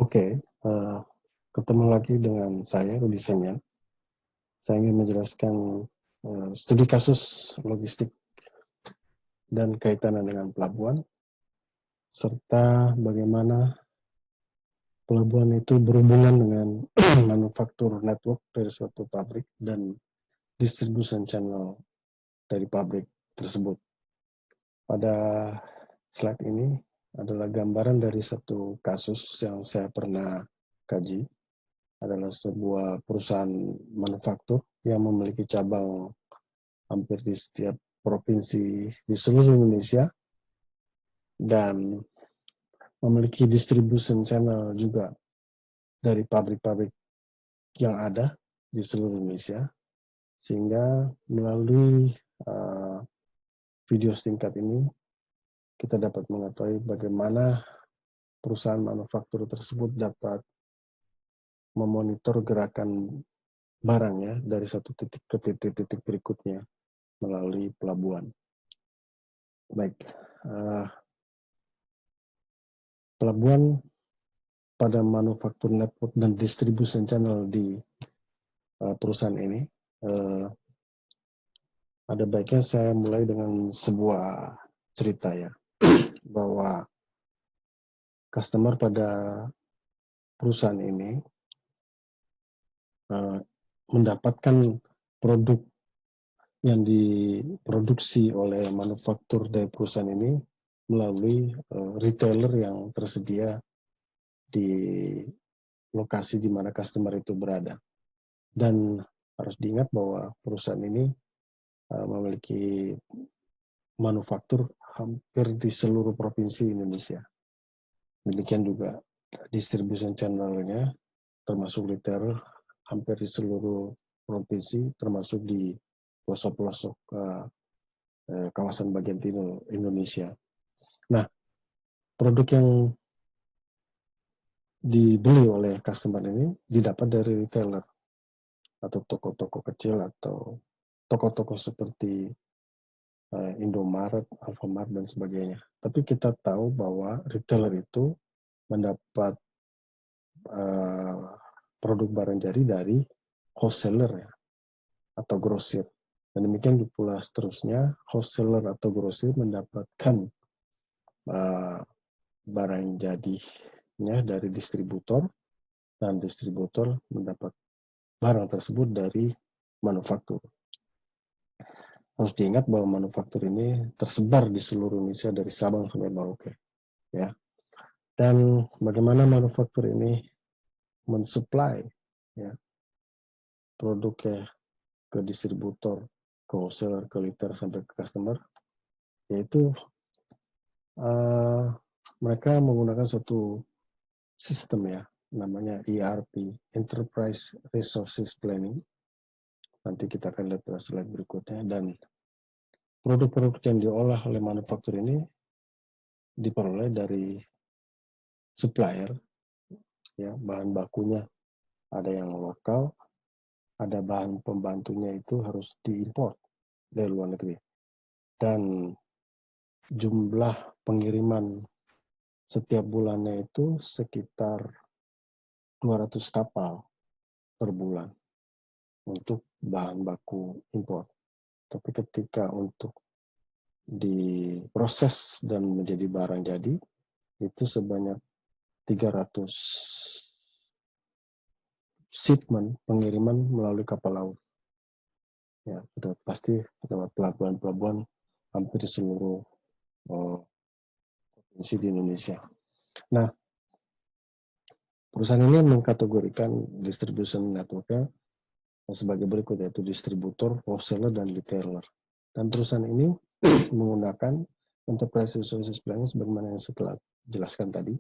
Oke, ketemu lagi dengan saya, Rudi Senya. Saya ingin menjelaskan studi kasus logistik dan kaitannya dengan pelabuhan, serta bagaimana pelabuhan itu berhubungan dengan manufaktur network dari suatu pabrik dan distribution channel dari pabrik tersebut. Pada slide ini adalah gambaran dari satu kasus yang saya pernah kaji. Adalah sebuah perusahaan manufaktur yang memiliki cabang hampir di setiap provinsi di seluruh Indonesia dan memiliki distribution channel juga dari pabrik-pabrik yang ada di seluruh Indonesia, sehingga melalui video singkat ini kita dapat mengetahui bagaimana perusahaan manufaktur tersebut dapat memonitor gerakan barangnya dari satu titik ke titik-titik berikutnya melalui pelabuhan. Baik, pelabuhan pada manufaktur network dan distribution channel di perusahaan ini, ada baiknya saya mulai dengan sebuah cerita ya, bahwa customer pada perusahaan ini mendapatkan produk yang diproduksi oleh manufaktur dari perusahaan ini melalui retailer yang tersedia di lokasi di mana customer itu berada. Dan harus diingat bahwa perusahaan ini memiliki manufaktur hampir di seluruh provinsi Indonesia. Demikian juga distribution channel-nya, termasuk retailer, hampir di seluruh provinsi, termasuk di pelosok-pelosok kawasan bagian timur Indonesia. Nah, produk yang dibeli oleh customer ini didapat dari retailer atau toko-toko kecil atau toko-toko seperti Indomaret, Alfamart, dan sebagainya. Tapi kita tahu bahwa retailer itu mendapat produk barang jadi dari wholesaler ya, atau grosir. Dan demikian pula seterusnya, wholesaler atau grosir mendapatkan barang jadinya dari distributor, dan distributor mendapat barang tersebut dari manufaktur. Harus diingat bahwa manufaktur ini tersebar di seluruh Indonesia dari Sabang sampai Merauke, ya. Dan bagaimana manufaktur ini mensuplai ya, produknya ke distributor, ke wholesaler, ke retailer sampai ke customer, yaitu mereka menggunakan suatu sistem ya, namanya ERP, Enterprise Resources Planning. Nanti kita akan lihat pada slide berikutnya. Dan produk-produk yang diolah oleh manufaktur ini diperoleh dari supplier, ya, bahan bakunya ada yang lokal, ada bahan pembantunya itu harus diimpor dari luar negeri. Dan jumlah pengiriman setiap bulannya itu sekitar 200 kapal per bulan untuk bahan baku impor. Tapi ketika untuk diproses dan menjadi barang jadi, itu sebanyak 300 shipment pengiriman melalui kapal laut. Ya, sudah pasti lewat pelabuhan-pelabuhan hampir di seluruh provinsi di Indonesia. Nah, perusahaan ini mengkategorikan distribution network-nya sebagai berikut, yaitu distributor, wholesaler, dan retailer. Dan perusahaan ini menggunakan Enterprise Resources Planning sebagaimana yang setelah jelaskan tadi,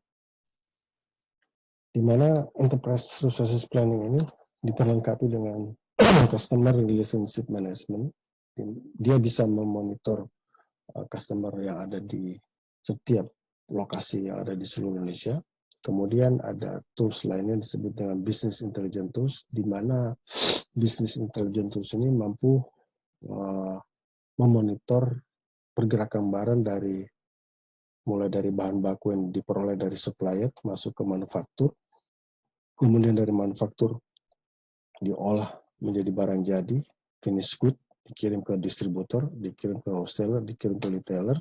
di mana Enterprise Resources Planning ini diperlengkapi dengan Customer Relationship Management. Dia bisa memonitor customer yang ada di setiap lokasi yang ada di seluruh Indonesia. Kemudian ada tools lainnya disebut dengan Business Intelligence Tools, di mana Business Intelligence Tools ini mampu memonitor pergerakan barang mulai dari bahan baku yang diperoleh dari supplier masuk ke manufaktur, kemudian dari manufaktur diolah menjadi barang jadi, finished good, dikirim ke distributor, dikirim ke wholesaler, dikirim ke retailer,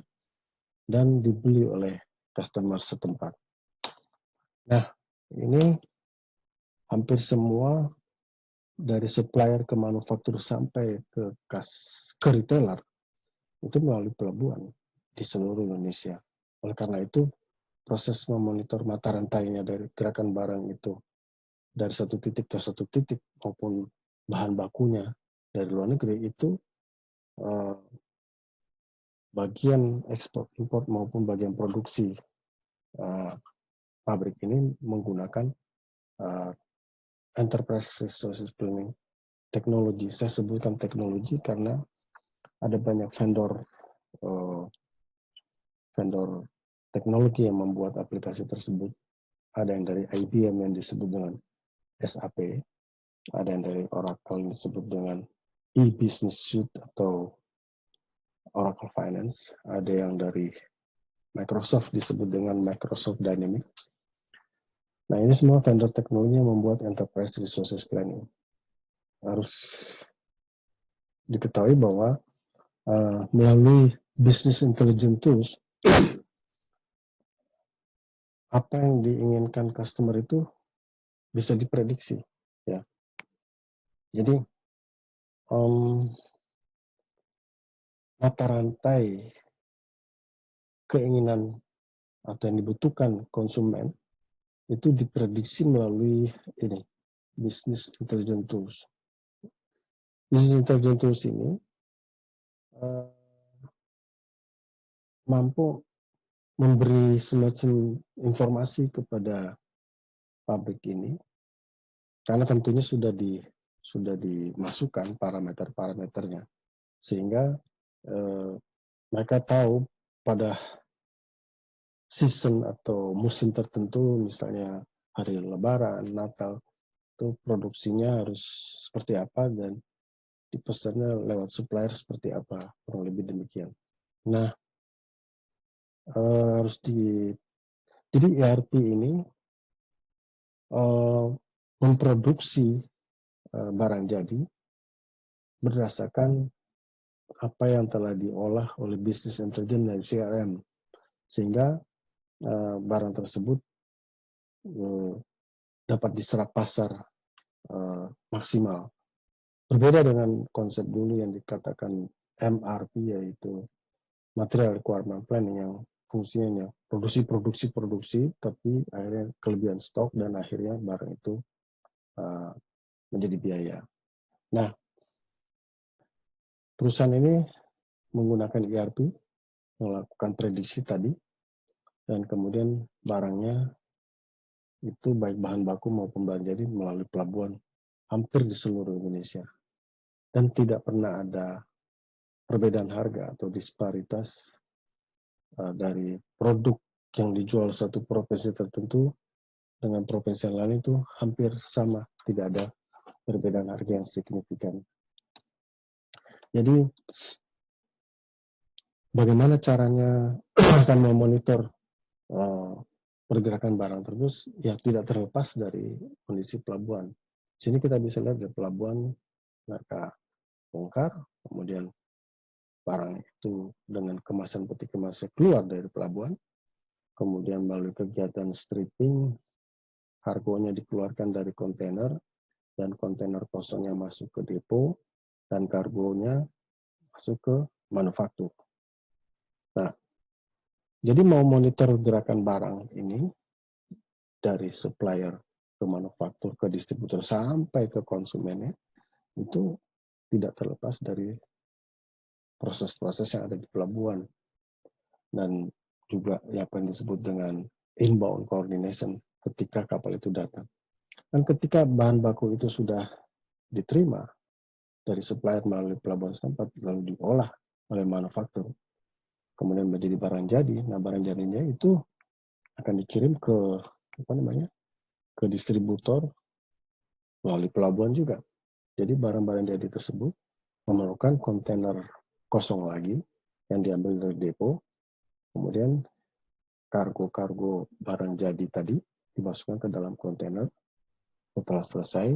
dan dibeli oleh customer setempat. Nah, ini hampir semua dari supplier ke manufaktur sampai ke retailer itu melalui pelabuhan di seluruh Indonesia. Oleh karena itu, proses memonitor mata rantainya dari gerakan barang itu dari satu titik ke satu titik maupun bahan bakunya dari luar negeri itu bagian ekspor impor maupun bagian produksi pabrik ini menggunakan enterprise resources planning teknologi. Saya sebutkan teknologi karena ada banyak vendor teknologi yang membuat aplikasi tersebut. Ada yang dari IBM yang disebut dengan SAP, ada yang dari Oracle yang disebut dengan e-business suite atau Oracle Finance, ada yang dari Microsoft disebut dengan Microsoft Dynamics. Nah, ini semua vendor teknologi yang membuat enterprise resources planning. Harus diketahui bahwa melalui business intelligence tools, apa yang diinginkan customer itu bisa diprediksi, ya. Jadi mata rantai keinginan atau yang dibutuhkan konsumen itu diprediksi melalui ini business intelligence tools. Business intelligence tools ini mampu memberi semacam informasi kepada pabrik ini karena tentunya sudah dimasukkan parameter-parameternya sehingga mereka tahu pada season atau musim tertentu misalnya hari Lebaran, Natal itu produksinya harus seperti apa dan dipesannya lewat supplier seperti apa, kurang lebih demikian. Nah, jadi ERP ini memproduksi barang jadi berdasarkan apa yang telah diolah oleh business intelligence dan CRM, sehingga barang tersebut dapat diserap pasar maksimal. Berbeda dengan konsep dulu yang dikatakan MRP, yaitu Material Requirement Planning, yang fungsinya produksi, tapi akhirnya kelebihan stok dan akhirnya barang itu menjadi biaya. Nah, perusahaan ini menggunakan ERP, melakukan prediksi tadi, dan kemudian barangnya itu baik bahan baku maupun bahan jadi melalui pelabuhan hampir di seluruh Indonesia. Dan tidak pernah ada perbedaan harga atau disparitas dari produk yang dijual satu provinsi tertentu dengan provinsi yang lain itu hampir sama, tidak ada perbedaan harga yang signifikan. Jadi bagaimana caranya akan memonitor pergerakan barang terus, ya tidak terlepas dari kondisi pelabuhan. Di sini kita bisa lihat di pelabuhan mereka bongkar, kemudian barang itu dengan kemasan peti kemasnya keluar dari pelabuhan, kemudian melalui kegiatan stripping, kargonya dikeluarkan dari kontainer, dan kontainer kosongnya masuk ke depo, dan kargonya masuk ke manufaktur. Nah, jadi mau monitor gerakan barang ini dari supplier ke manufaktur, ke distributor, sampai ke konsumennya, itu tidak terlepas dari proses-proses yang ada di pelabuhan. Dan juga apa yang disebut dengan inbound coordination ketika kapal itu datang. Dan ketika bahan baku itu sudah diterima dari supplier melalui pelabuhan setempat, lalu diolah oleh manufaktur, kemudian menjadi barang jadi. Nah, barang jadinya itu akan dikirim ke ke distributor melalui pelabuhan juga. Jadi barang-barang jadi tersebut memerlukan kontainer kosong lagi yang diambil dari depo, kemudian kargo-kargo barang jadi tadi dimasukkan ke dalam kontainer, Setelah selesai,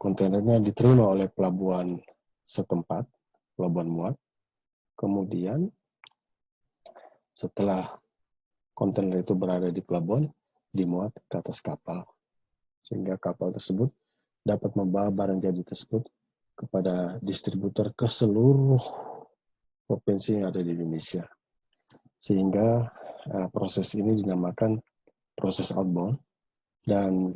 kontainernya diterima oleh pelabuhan setempat, pelabuhan muat. Kemudian setelah kontainer itu berada di pelabuhan, dimuat ke atas kapal. Sehingga kapal tersebut dapat membawa barang jadi tersebut kepada distributor ke seluruh provinsi yang ada di Indonesia. Sehingga proses ini dinamakan proses outbound, dan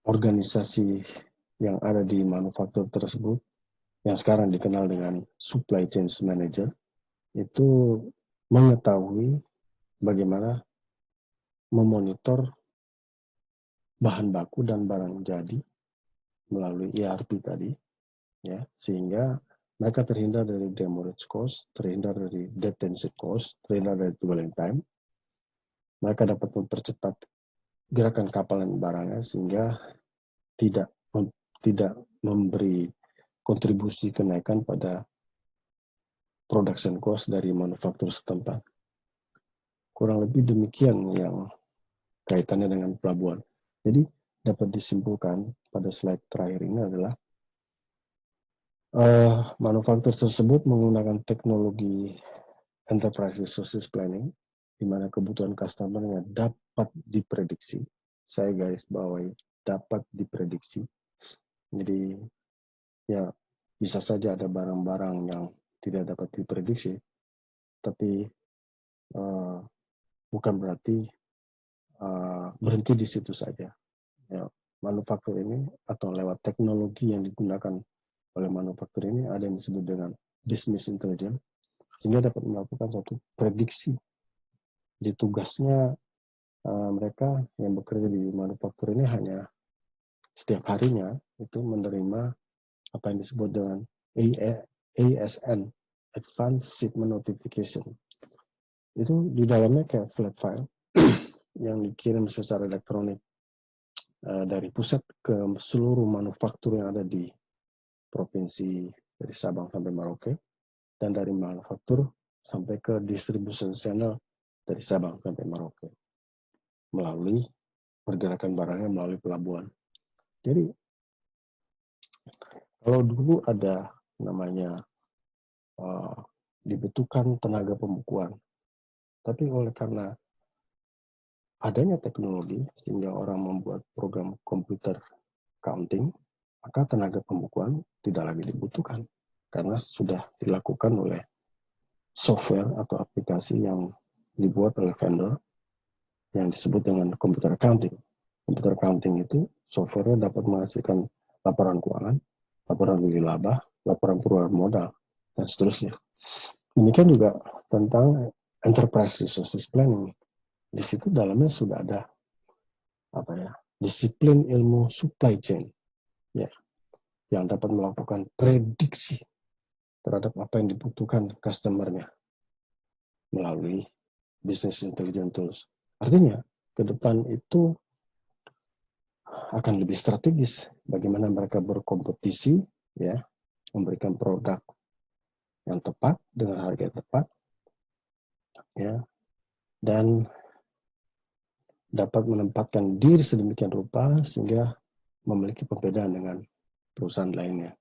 organisasi yang ada di manufaktur tersebut yang sekarang dikenal dengan supply chain manager itu mengetahui bagaimana memonitor bahan baku dan barang jadi melalui ERP tadi, ya, sehingga mereka terhindar dari demurrage cost, terhindar dari detention cost, terhindar dari dwelling time. Mereka dapat mempercepat gerakan kapal dan barangnya sehingga tidak memberi kontribusi kenaikan pada production cost dari manufaktur setempat. Kurang lebih demikian yang kaitannya dengan pelabuhan. Jadi dapat disimpulkan pada slide terakhir ini adalah manufaktur tersebut menggunakan teknologi enterprise resources planning, di mana kebutuhan customer-nya dapat diprediksi. Saya garis bawahi, dapat diprediksi. Jadi ya bisa saja ada barang-barang yang tidak dapat diprediksi, tapi bukan berarti berhenti di situ saja. Ya, manufaktur ini atau lewat teknologi yang digunakan oleh manufaktur ini ada yang disebut dengan business intelligence, sehingga dapat melakukan suatu prediksi. Di tugasnya mereka yang bekerja di manufaktur ini hanya setiap harinya itu menerima apa yang disebut dengan ASN, Advanced Shipment Notification. Itu di dalamnya kayak flat file yang dikirim secara elektronik dari pusat ke seluruh manufaktur yang ada di provinsi dari Sabang sampai Merauke, dan dari manufaktur sampai ke distribution channel dari Sabang sampai Merauke melalui pergerakan barangnya melalui pelabuhan. Jadi kalau dulu ada namanya dibutuhkan tenaga pembukuan, tapi oleh karena adanya teknologi sehingga orang membuat program komputer counting, maka tenaga pembukuan tidak lagi dibutuhkan karena sudah dilakukan oleh software atau aplikasi yang dibuat oleh vendor yang disebut dengan komputer accounting. Komputer accounting itu software dapat menghasilkan laporan keuangan, laporan nilai laba, laporan perubahan modal, dan seterusnya. Demikian juga tentang enterprise resources planning. Di situ dalamnya sudah ada disiplin ilmu supply chain, ya, yang dapat melakukan prediksi terhadap apa yang dibutuhkan customer-nya melalui business intelligence tools. Artinya, ke depan itu akan lebih strategis bagaimana mereka berkompetisi, ya, memberikan produk yang tepat dengan harga yang tepat, ya, dan dapat menempatkan diri sedemikian rupa sehingga memiliki perbedaan dengan perusahaan lainnya.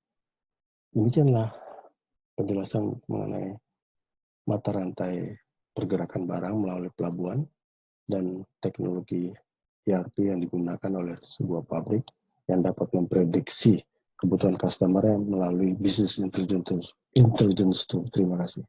Demikianlah penjelasan mengenai mata rantai pergerakan barang melalui pelabuhan dan teknologi ERP yang digunakan oleh sebuah pabrik yang dapat memprediksi kebutuhan customer melalui business intelligence tool. Terima kasih.